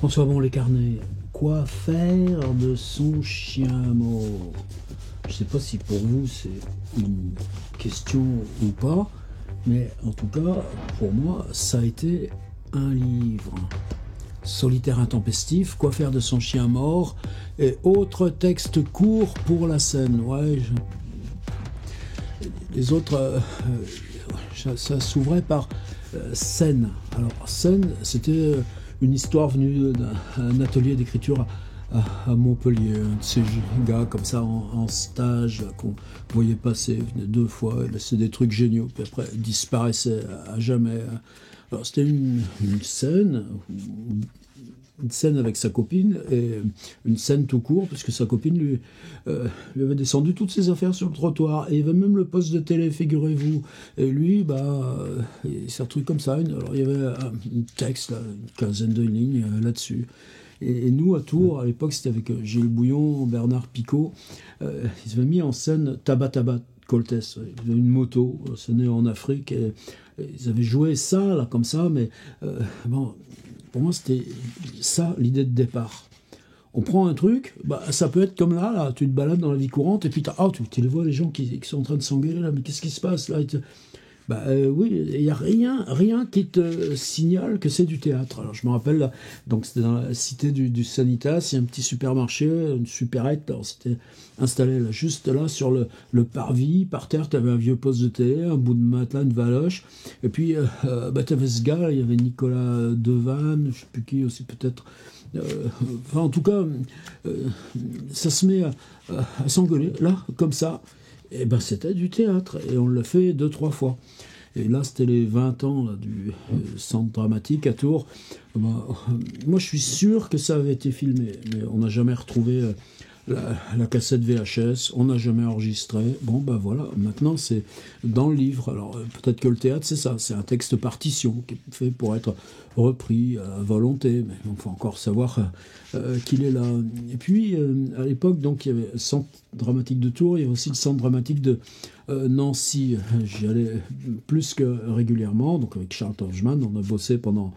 François Bon les carnets, quoi faire de son chien mort? Je ne sais pas si pour vous c'est une question ou pas, mais en tout cas, pour moi, ça a été un livre. Solitaire intempestif, quoi faire de son chien mort, et autres textes courts pour la scène. Ouais, les autres, ça s'ouvrait par scène. Alors, scène, c'était une histoire venue d'un atelier d'écriture à Montpellier. Un de ces gars comme ça en stage qu'on voyait passer, venait 2 fois, c'est des trucs géniaux, puis après disparaissait à jamais. Alors, c'était une scène avec sa copine, et une scène tout court, parce que sa copine lui avait descendu toutes ses affaires sur le trottoir, et il y avait même le poste de télé, figurez-vous. Et lui, il s'est retrouvé comme ça. Alors il y avait un texte, là, une quinzaine de lignes là-dessus. Et nous, à Tours, à l'époque, c'était avec Gilles Bouillon, Bernard Picot, ils avaient mis en scène Tabat Tabat Coltès. Ils avaient une moto, c'est né en Afrique, et ils avaient joué ça, là, comme ça, mais bon... Pour moi, c'était ça l'idée de départ. On prend un truc, ça peut être comme là, tu te balades dans la vie courante, et puis tu les vois, les gens qui sont en train de s'engueuler là, mais qu'est-ce qui se passe là? Oui, il n'y a rien qui te signale que c'est du théâtre. Alors je me rappelle, là, donc c'était dans la cité du Sanitas, il y a un petit supermarché, une supérette, alors c'était installé là, juste là sur le parvis, par terre tu avais un vieux poste de télé, un bout de matelas, une valoche, et puis tu avais ce gars, il y avait Nicolas Devanne, je ne sais plus qui aussi peut-être, en tout cas, ça se met à s'engueuler, là, comme ça. Et c'était du théâtre, et on l'a fait 2-3 fois. Et là, c'était les 20 ans là, du centre dramatique à Tours. Moi, je suis sûr que ça avait été filmé, mais on n'a jamais retrouvé la cassette VHS, on n'a jamais enregistré. Voilà, maintenant c'est dans le livre. Alors peut-être que le théâtre, c'est ça, c'est un texte partition qui est fait pour être repris à volonté, mais il faut encore savoir qu'il est là. Et puis, à l'époque, donc, il y avait le centre dramatique de Tours, il y avait aussi le centre dramatique de Nancy. J'y allais plus que régulièrement, donc avec Charles Torgeman, on a bossé pendant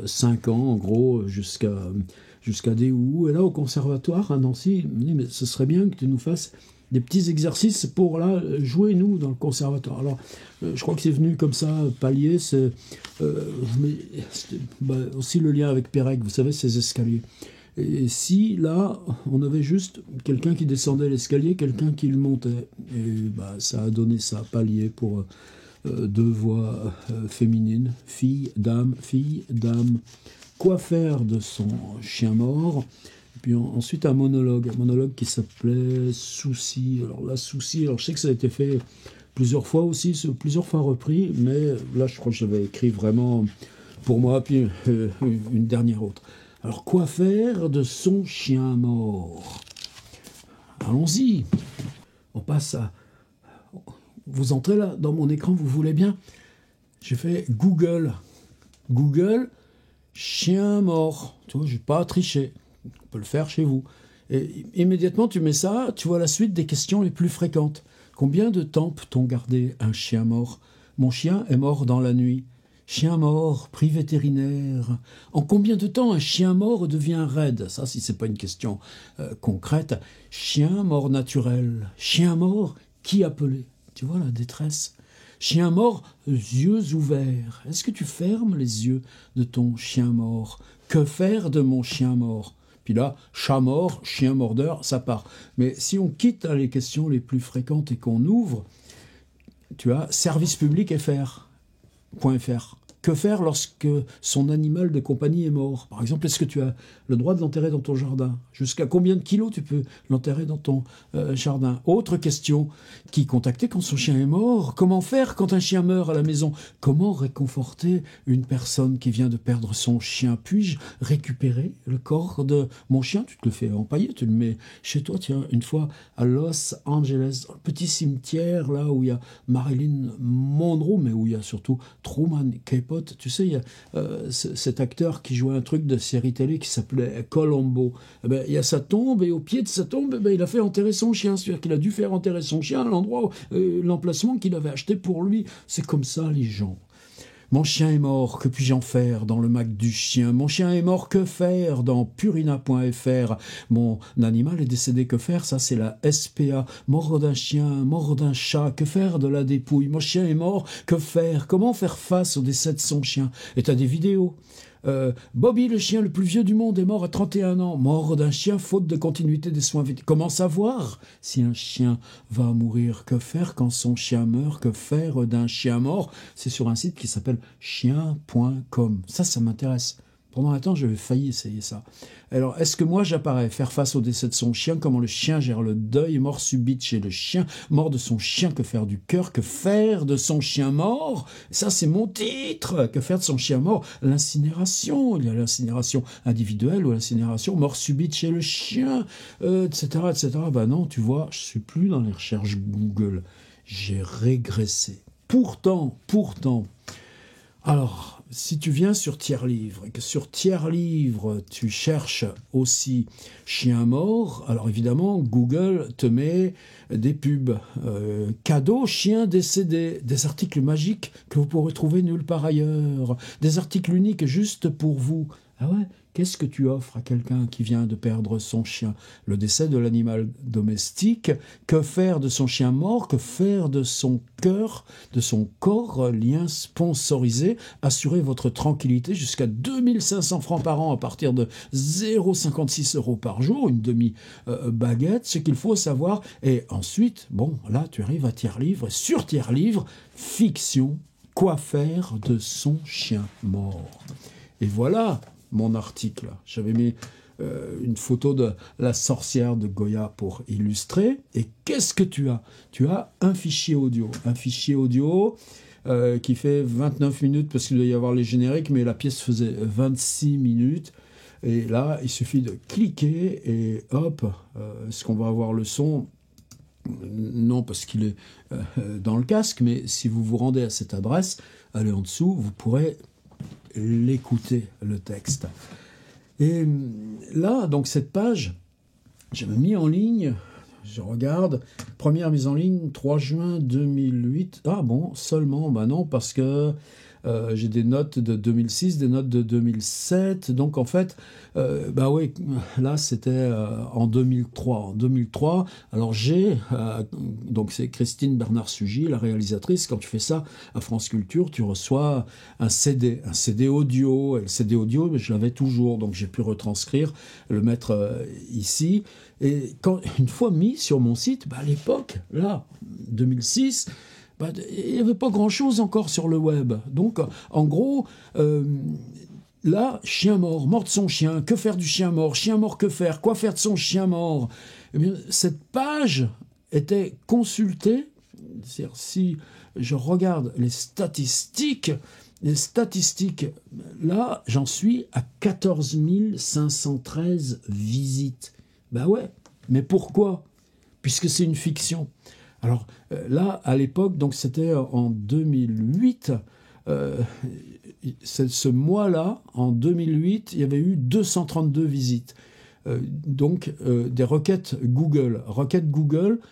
5 ans, en gros, jusqu'à Déoult. Et là, au conservatoire à Nancy, il me dit, mais ce serait bien que tu nous fasses des petits exercices pour là jouer nous dans le conservatoire. Alors, je crois que c'est venu comme ça, pallier, c'est aussi le lien avec Pérec, vous savez, ces escaliers. Et si là, on avait juste quelqu'un qui descendait l'escalier, quelqu'un qui le montait, et ça a donné ça, pallier pour 2 voix féminines, fille, dame. Quoi faire de son chien mort? Et puis ensuite un monologue qui s'appelait Souci. Alors là, Souci, alors je sais que ça a été fait plusieurs fois aussi, plusieurs fois repris, mais là je crois que j'avais écrit vraiment pour moi, puis une dernière autre. Alors quoi faire de son chien mort? Allons-y, on passe à... Vous entrez là dans mon écran, vous voulez bien? J'ai fait Google, chien mort. Tu vois, je n'ai pas triché. On peut le faire chez vous. Et immédiatement, tu mets ça, tu vois la suite des questions les plus fréquentes. Combien de temps peut-on garder un chien mort? Mon chien est mort dans la nuit. Chien mort, prix vétérinaire. En combien de temps un chien mort devient raide? Ça, si c'est pas une question concrète. Chien mort naturel. Chien mort, qui appeler? Tu vois la détresse. Chien mort, yeux ouverts. Est-ce que tu fermes les yeux de ton chien mort? Que faire de mon chien mort? Puis là, chat mort, chien mordeur, ça part. Mais si on quitte les questions les plus fréquentes et qu'on ouvre, tu as service public .fr. Que faire lorsque son animal de compagnie est mort? Par exemple, est-ce que tu as le droit de l'enterrer dans ton jardin? Jusqu'à combien de kilos tu peux l'enterrer dans ton jardin? Autre question, qui contacter quand son chien est mort? Comment faire quand un chien meurt à la maison? Comment réconforter une personne qui vient de perdre son chien? Puis-je récupérer le corps de mon chien? Tu te le fais empailler, tu le mets chez toi. Tiens, une fois à Los Angeles, dans le petit cimetière là où il y a Marilyn Monroe, mais où il y a surtout Truman Capote. Tu sais, il y a cet acteur qui jouait un truc de série télé qui s'appelait Columbo. Il y a sa tombe, et au pied de sa tombe, il a fait enterrer son chien. C'est-à-dire qu'il a dû faire enterrer son chien à l'endroit, l'emplacement qu'il avait acheté pour lui. C'est comme ça, les gens. Mon chien est mort, que puis-je en faire dans le Mac du chien? Mon chien est mort, que faire dans purina.fr? Mon animal est décédé, que faire? Ça, c'est la SPA. Mort d'un chien, mort d'un chat, que faire de la dépouille? Mon chien est mort, que faire? Comment faire face au décès de son chien? Et t'as des vidéos. Bobby, le chien le plus vieux du monde, est mort à 31 ans. Mort d'un chien, faute de continuité des soins vétérinaires. Comment savoir si un chien va mourir? Que faire quand son chien meurt? Que faire d'un chien mort? C'est sur un site qui s'appelle chien.com. Ça m'intéresse. Pendant un temps, j'avais failli essayer ça. Alors, est-ce que moi, j'apparais faire face au décès de son chien? Comment le chien gère le deuil? Mort subite chez le chien. Mort de son chien, que faire du cœur? Que faire de son chien mort? Ça, c'est mon titre. Que faire de son chien mort? L'incinération. Il y a l'incinération individuelle ou l'incinération mort subite chez le chien, etc., etc. Ben non, tu vois, je suis plus dans les recherches Google. J'ai régressé. Pourtant, alors, si tu viens sur Tiers-Livre et que sur Tiers-Livre, tu cherches aussi chien mort, alors évidemment, Google te met des pubs, cadeaux chien décédé, des articles magiques que vous pourrez trouver nulle part ailleurs, des articles uniques juste pour vous. Ah ouais? Qu'est-ce que tu offres à quelqu'un qui vient de perdre son chien? Le décès de l'animal domestique. Que faire de son chien mort? Que faire de son cœur, de son corps? Lien sponsorisé. Assurez votre tranquillité jusqu'à 2500 francs par an à partir de 0,56 € par jour, une demi-baguette, ce qu'il faut savoir. Et ensuite, bon, là, tu arrives à Tiers-Livre. Et sur Tiers-Livre, fiction, quoi faire de son chien mort? Et voilà mon article. J'avais mis une photo de la sorcière de Goya pour illustrer. Et qu'est-ce que tu as? Tu as un fichier audio. Un fichier audio qui fait 29 minutes parce qu'il doit y avoir les génériques, mais la pièce faisait 26 minutes. Et là, il suffit de cliquer et hop, est-ce qu'on va avoir le son? Non, parce qu'il est dans le casque, mais si vous vous rendez à cette adresse, allez en dessous, vous pourrez l'écouter, le texte. Et là, donc cette page, j'avais mis en ligne, je regarde, première mise en ligne, 3 juin 2008. Ah bon, seulement, bah non, parce que j'ai des notes de 2006, des notes de 2007, donc en fait, bah oui, là c'était en 2003. En 2003, alors donc c'est Christine Bernard-Sugy, la réalisatrice. Quand tu fais ça à France Culture, tu reçois un CD audio, et le CD audio, je l'avais toujours, donc j'ai pu retranscrire, le mettre ici. Et une fois mis sur mon site, bah à l'époque, là, 2006, bah, il n'y avait pas grand-chose encore sur le web. Donc, en gros, là, chien mort, mort de son chien, que faire du chien mort, que faire, quoi faire de son chien mort? Eh bien, cette page était consultée, c'est-à-dire si je regarde les statistiques, là, j'en suis à 14 513 visites. Ben ouais, mais pourquoi? Puisque c'est une fiction. Alors là, à l'époque, donc c'était en 2008, ce mois-là, en 2008, il y avait eu 232 visites. Donc des requêtes Google,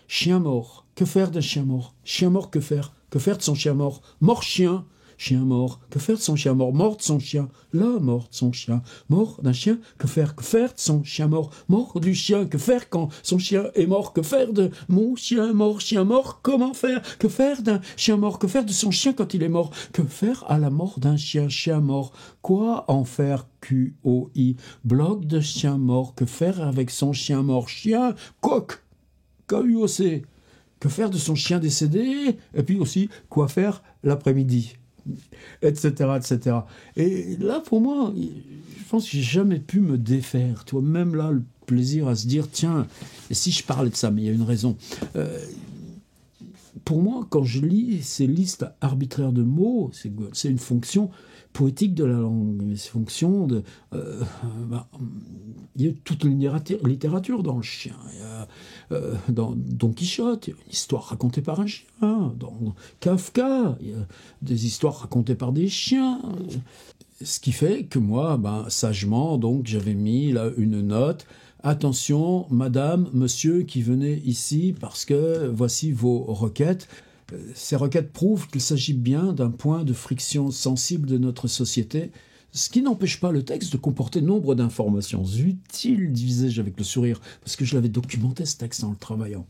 chien mort, que faire d'un chien mort? Chien mort, que faire? Que faire de son chien mort? Mort chien, chien mort, que faire de son chien mort? Mort de son chien, là, mort de son chien, mort d'un chien, que faire? Que faire de son chien mort? Mort du chien, que faire quand son chien est mort? Que faire de mon chien mort, comment faire? Que faire d'un chien mort? Que faire de son chien quand il est mort? Que faire à la mort d'un chien mort? Quoi en faire? QOI, blog de chien mort, que faire avec son chien mort? Chien, coq, KUOC, que faire de son chien décédé? Et puis aussi, quoi faire l'après-midi? Etc., etc. Et là, pour moi, je pense que j'ai jamais pu me défaire. Tu vois, même là, le plaisir à se dire, tiens, et si je parlais de ça, mais il y a une raison. Pour moi, quand je lis ces listes arbitraires de mots, c'est une fonction poétique de la langue. C'est une fonction de... il y a toute une littérature dans le chien. Il y a, dans Don Quichotte, il y a une histoire racontée par un chien. Dans Kafka, il y a des histoires racontées par des chiens. Ce qui fait que moi, sagement, donc, j'avais mis là une note. Attention, madame, monsieur qui venez ici, parce que voici vos requêtes. Ces requêtes prouvent qu'il s'agit bien d'un point de friction sensible de notre société, ce qui n'empêche pas le texte de comporter nombre d'informations utiles, disais-je avec le sourire, parce que je l'avais documenté ce texte en le travaillant.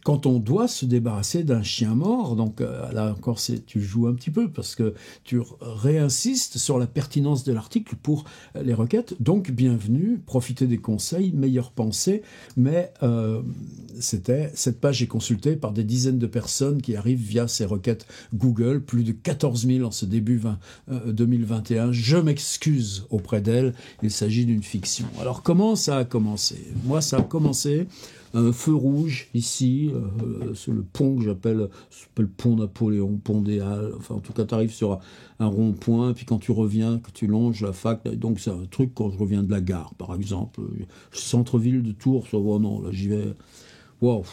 Quand on doit se débarrasser d'un chien mort, donc là encore tu joues un petit peu parce que tu réinsistes sur la pertinence de l'article pour les requêtes. Donc bienvenue, profitez des conseils, meilleure pensée. Mais cette page est consultée par des dizaines de personnes qui arrivent via ces requêtes Google, plus de 14 000 en ce début 2021. Je m'excuse auprès d'elles, il s'agit d'une fiction. Alors comment ça a commencé? Moi, ça a commencé un feu rouge ici, sur le pont que j'appelle pont Napoléon, pont des Halles. Enfin, en tout cas, tu arrives sur un rond-point, puis quand tu reviens, que tu longes la fac, donc c'est un truc quand je reviens de la gare, par exemple. Centre-ville de Tours, ça va, non, là j'y vais, wow,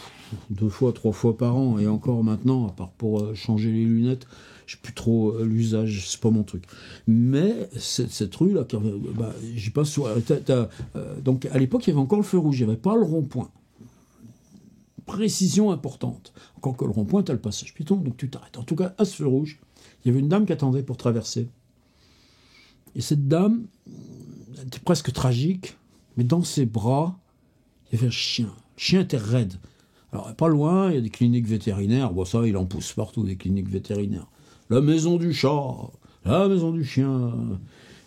2 fois, 3 fois par an, et encore maintenant, à part pour changer les lunettes, j'ai plus trop l'usage, c'est pas mon truc. Mais cette rue-là, j'y passe sur... donc à l'époque, il y avait encore le feu rouge, il n'y avait pas le rond-point. Précision importante. Encore que le rond-point, tu as le passage piéton, donc tu t'arrêtes. En tout cas, à ce feu rouge, il y avait une dame qui attendait pour traverser. Et cette dame, elle était presque tragique, mais dans ses bras, il y avait un chien. Le chien était raide. Alors, pas loin, il y a des cliniques vétérinaires. Bon, ça, il en pousse partout, des cliniques vétérinaires. La maison du chat, la maison du chien...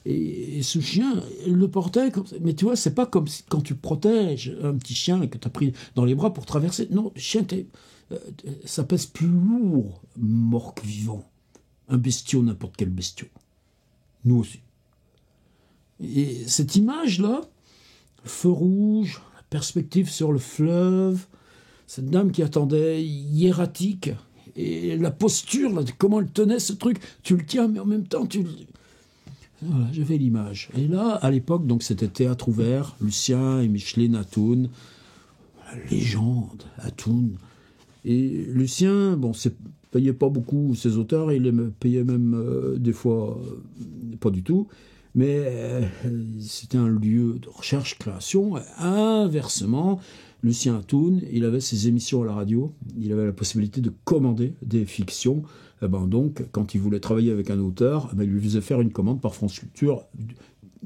Et ce chien, elle le portait comme ça. Mais tu vois, c'est pas comme quand tu protèges un petit chien et que tu as pris dans les bras pour traverser. Non, le chien, ça pèse plus lourd, mort que vivant. Un bestiau, n'importe quel bestiau. Nous aussi. Et cette image-là, le feu rouge, la perspective sur le fleuve, cette dame qui attendait, hiératique, et la posture, là, comment elle tenait ce truc. Tu le tiens, mais en même temps, Voilà, j'avais l'image. Et là, à l'époque, donc c'était théâtre ouvert, Lucien et Micheline Atoun, la légende Atoun. Et Lucien, bon, payait pas beaucoup ses auteurs, il les payait même des fois pas du tout, mais c'était un lieu de recherche-création. Inversement, Lucien Atoun, il avait ses émissions à la radio, il avait la possibilité de commander des fictions. Eh ben donc, quand il voulait travailler avec un auteur, il lui faisait faire une commande par France Culture.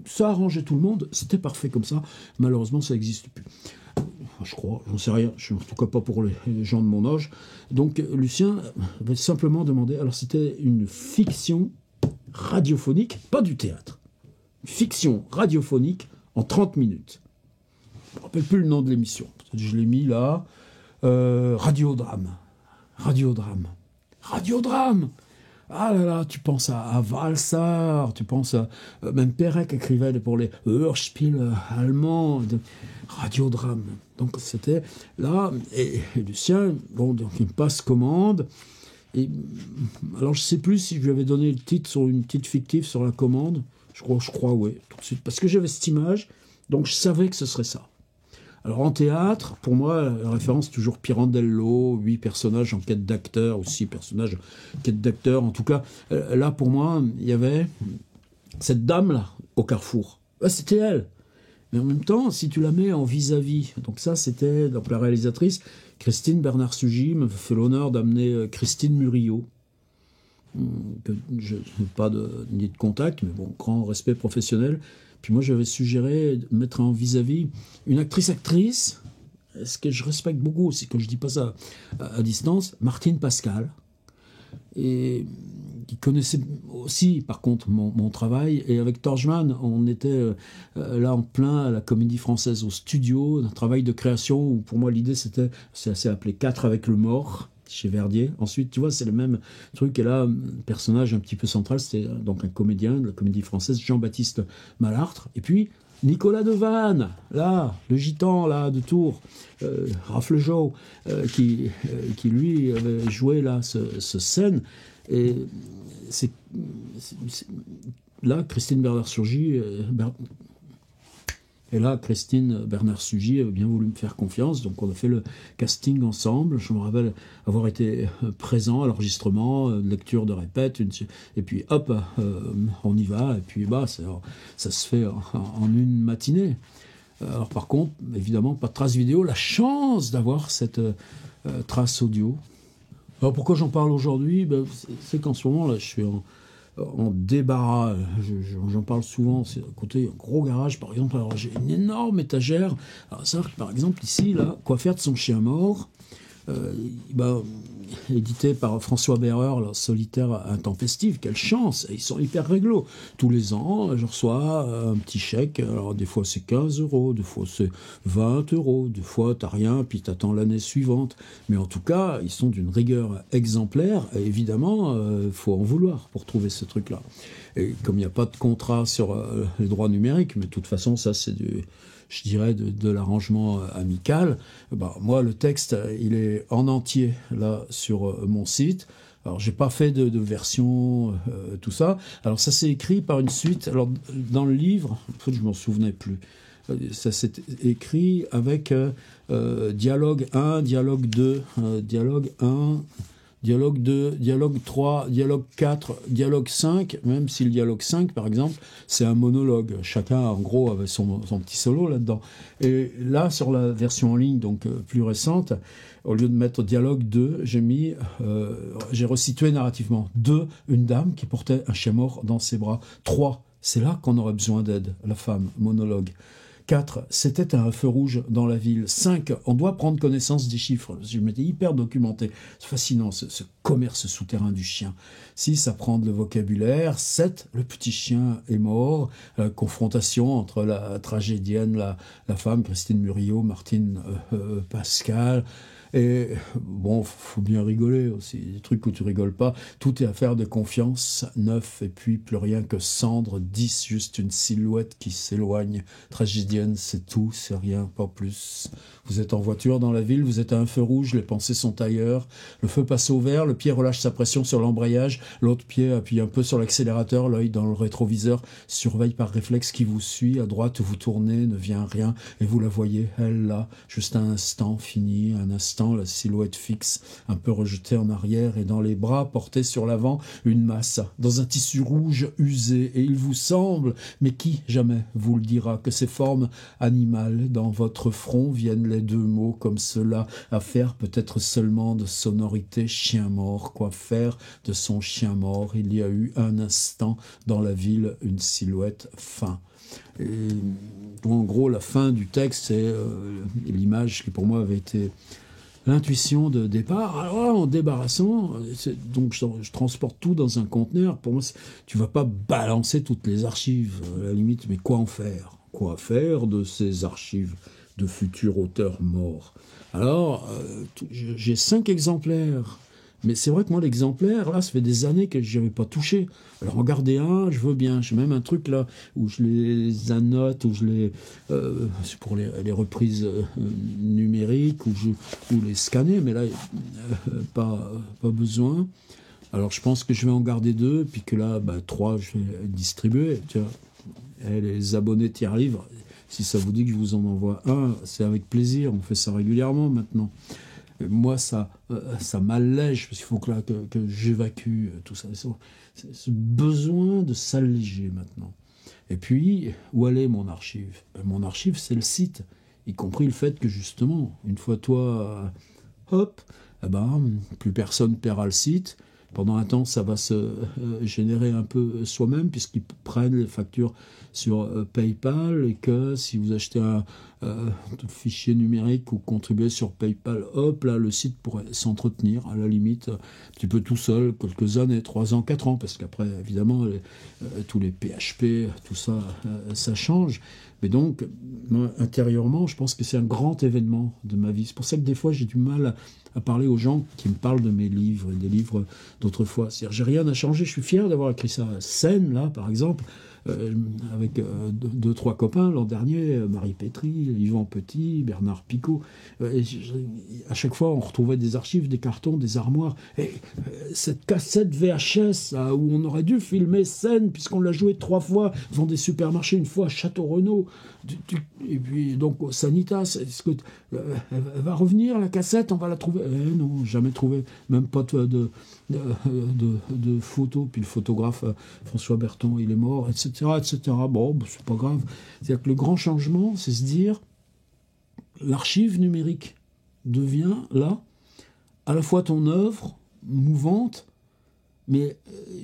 Ça arrangeait tout le monde, c'était parfait comme ça. Malheureusement, ça n'existe plus. Je crois, j'en sais rien, je suis en tout cas pas pour les gens de mon âge. Donc, Lucien avait simplement demandé, alors c'était une fiction radiophonique, pas du théâtre. Une fiction radiophonique en 30 minutes. Je ne me rappelle plus le nom de l'émission. Je l'ai mis là. Radiodrame. Radiodrame. Radiodrame. Ah là là, tu penses à Walser, tu penses à... même Perec écrivait pour les Hörspiel allemands, radiodrame. Donc c'était là, et Lucien, bon, donc il me passe commande, et alors je sais plus si je lui avais donné le titre sur une petite fictive sur la commande, je crois, oui, tout de suite, parce que j'avais cette image, donc je savais que ce serait ça. Alors en théâtre, pour moi, la référence est toujours Pirandello, 8 personnages en quête d'acteur, ou 6 personnages en quête d'acteur. En tout cas, là pour moi, il y avait cette dame-là au carrefour. C'était elle. Mais en même temps, si tu la mets en vis-à-vis, donc ça c'était, donc la réalisatrice, Christine Bernard-Sugy me fait l'honneur d'amener Christine Murillo. Que je n'ai pas ni de contact, mais bon, grand respect professionnel. Puis moi, j'avais suggéré de mettre en vis-à-vis une actrice, ce que je respecte beaucoup aussi, quand je dis pas ça à distance, Martine Pascal, et qui connaissait aussi, par contre, mon travail. Et avec Torjman, on était là en plein à la Comédie Française au studio, un travail de création où pour moi l'idée c'est appelé 4 avec le mort, chez Verdier. Ensuite, tu vois, c'est le même truc. Et là, un personnage un petit peu central, c'était donc un comédien de la Comédie Française, Jean-Baptiste Malartre. Et puis, Nicolas Devanne, là, le gitan, là, de Tours, Raflejo, qui lui avait joué, là, ce scène. Et là, Christine Bernard-Sugy... Et là, Christine Bernard-Sugy avait bien voulu me faire confiance, donc on a fait le casting ensemble. Je me rappelle avoir été présent à l'enregistrement, lecture de répète, et puis hop, on y va, et puis bah, ça se fait en une matinée. Alors par contre, évidemment, pas de trace vidéo, la chance d'avoir cette trace audio. Alors pourquoi j'en parle aujourd'hui? C'est qu'en ce moment, là, je suis en débarras. J'en parle souvent. C'est à côté un gros garage, par exemple. Alors j'ai une énorme étagère. Alors ça, par exemple, ici, là, quoi faire de son chien mort? Euh, bah, Édité par François Berreur, là, Solitaire intempestif, quelle chance, ils sont hyper réglo. Tous les ans, je reçois un petit chèque, alors des fois c'est 15 euros, des fois c'est 20 euros, des fois t'as rien, puis t'attends l'année suivante. Mais en tout cas, ils sont d'une rigueur exemplaire, et évidemment, faut en vouloir pour trouver ce truc-là. Et comme il n'y a pas de contrat sur les droits numériques, mais de toute façon, ça c'est du... je dirais, de l'arrangement amical. Moi, le texte, il est en entier là sur mon site. Alors, j'ai pas fait de version, tout ça. Alors, ça s'est écrit par une suite. Alors, dans le livre, en fait, je m'en souvenais plus. Ça s'est écrit avec dialogue 1, dialogue 2, dialogue 1, dialogue 2, dialogue 3, dialogue 4, dialogue 5, même si le dialogue 5, par exemple, c'est un monologue. Chacun, en gros, avait son petit solo là-dedans. Et là, sur la version en ligne, donc plus récente, au lieu de mettre dialogue 2, j'ai resitué narrativement. 2, une dame qui portait un chien mort dans ses bras. 3, c'est là qu'on aurait besoin d'aide, la femme, monologue. 4, c'était un feu rouge dans la ville. 5, on doit prendre connaissance des chiffres. Je m'étais hyper documenté. C'est fascinant, ce commerce souterrain du chien. 6, apprendre le vocabulaire. 7, le petit chien est mort. Confrontation entre la tragédienne, la femme, Christine Murillo, Martine Pascal. Et bon, faut bien rigoler aussi, des trucs où tu rigoles pas. Tout est affaire de confiance. 9, et puis plus rien que cendre. 10, juste une silhouette qui s'éloigne. Tragédienne, c'est tout, c'est rien, pas plus. Vous êtes en voiture dans la ville, vous êtes à un feu rouge, les pensées sont ailleurs. Le feu passe au vert, le pied relâche sa pression sur l'embrayage, l'autre pied appuie un peu sur l'accélérateur, l'œil dans le rétroviseur, surveille par réflexe qui vous suit. À droite, vous tournez, ne vient rien, et vous la voyez, elle là, juste un instant, fini, un instant, la silhouette fixe, un peu rejetée en arrière, et dans les bras, portée sur l'avant, une masse, dans un tissu rouge usé, et il vous semble, mais qui jamais vous le dira, que ces formes animales dans votre front viennent les deux mots comme cela, à faire peut-être seulement de sonorité chien mort, quoi faire de son chien mort, il y a eu un instant dans la ville une silhouette fin. Et, en gros, la fin du texte, c'est l'image qui pour moi avait été l'intuition de départ. Alors là, en débarrassant, donc je transporte tout dans un conteneur. Pour moi, tu vas pas balancer toutes les archives, à la limite, mais quoi en faire? Quoi faire de ces archives de futurs auteurs morts? Alors, j'ai 5 exemplaires. Mais c'est vrai que moi, l'exemplaire, là, ça fait des années que je n'y avais pas touché. Alors, en garder un, je veux bien. J'ai même un truc, là, où je les annote, où je les... c'est pour les reprises numériques, ou les scanner, mais là, pas besoin. Alors, je pense que je vais en garder 2, puis que là, 3, je vais distribuer. Tu vois. Et les abonnés tiers livres, si ça vous dit que je vous en envoie un, c'est avec plaisir. On fait ça régulièrement, maintenant. Moi, ça m'allège, parce qu'il faut que j'évacue tout ça. C'est ce besoin de s'alléger maintenant. Et puis, où elle est mon archive? Mon archive, c'est le site, y compris le fait que justement, une fois toi, hop, plus personne paiera le site. Pendant un temps, ça va se générer un peu soi-même, puisqu'ils prennent les factures sur PayPal, et que si vous achetez un fichier numérique ou contribuez sur PayPal, hop, là, le site pourrait s'entretenir, à la limite, un petit peu tout seul, quelques années, 3 ans, 4 ans, parce qu'après, évidemment, tous les PHP, tout ça, ça change. Mais donc, moi, intérieurement, je pense que c'est un grand événement de ma vie. C'est pour ça que des fois, j'ai du mal à parler aux gens qui me parlent de mes livres et des livres d'autrefois. C'est-à-dire, j'ai rien à changer. Je suis fier d'avoir écrit ça. Scène, là, par exemple, avec 2-3 copains l'an dernier, Marie Pétry, Yvan Petit, Bernard Picot. À chaque fois, on retrouvait des archives, des cartons, des armoires. Et cette cassette VHS, là, où on aurait dû filmer Scène, puisqu'on l'a joué 3 fois devant des supermarchés, une fois à Château-Renaud, et puis donc au Sanitas. Est-ce que elle va revenir, la cassette, on va la trouver? Non, jamais trouvé, même pas de photos. Puis le photographe François Berton, il est mort, etc. etc. Bon, c'est pas grave. C'est-à-dire que le grand changement, c'est se dire, l'archive numérique devient là à la fois ton œuvre mouvante, mais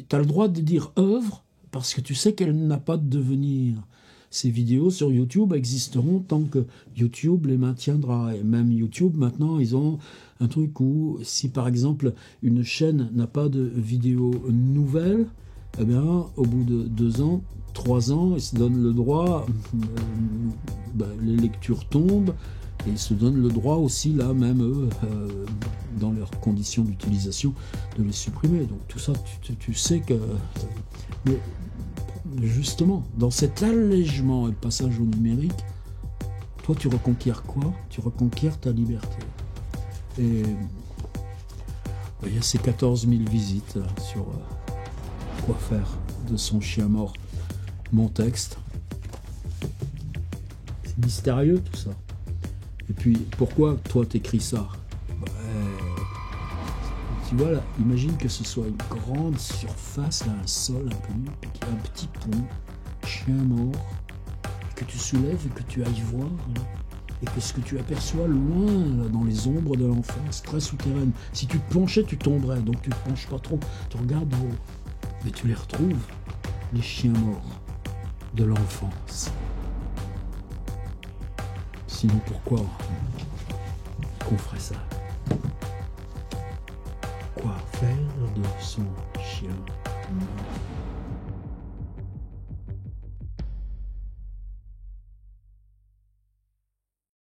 tu as le droit de dire œuvre parce que tu sais qu'elle n'a pas de devenir. Ces vidéos sur YouTube existeront tant que YouTube les maintiendra. Et même YouTube, maintenant, ils ont un truc où, si par exemple une chaîne n'a pas de vidéo nouvelle, eh bien, au bout de 2 ans, 3 ans, ils se donnent le droit, les lectures tombent, et ils se donnent le droit aussi, là, même eux, dans leurs conditions d'utilisation, de les supprimer. Donc tout ça, tu sais que... mais justement, dans cet allègement et le passage au numérique, toi, tu reconquiers quoi? Tu reconquiers ta liberté. Et il y a ces 14 000 visites là, sur quoi faire de son chien mort. Mon texte. C'est mystérieux tout ça. Et puis, pourquoi toi t'écris ça? Tu vois là, imagine que ce soit une grande surface, là, un sol un peu nu, et qu'il y a un petit pont, chien mort, et que tu soulèves et que tu ailles voir, là, et que ce que tu aperçois loin, là, dans les ombres de l'enfance, très souterraine, si tu te penchais, tu tomberais, donc tu ne te penches pas trop, tu regardes en haut, mais tu les retrouves, les chiens morts de l'enfance. Sinon pourquoi qu'on ferait ça? Quoi faire de son chien?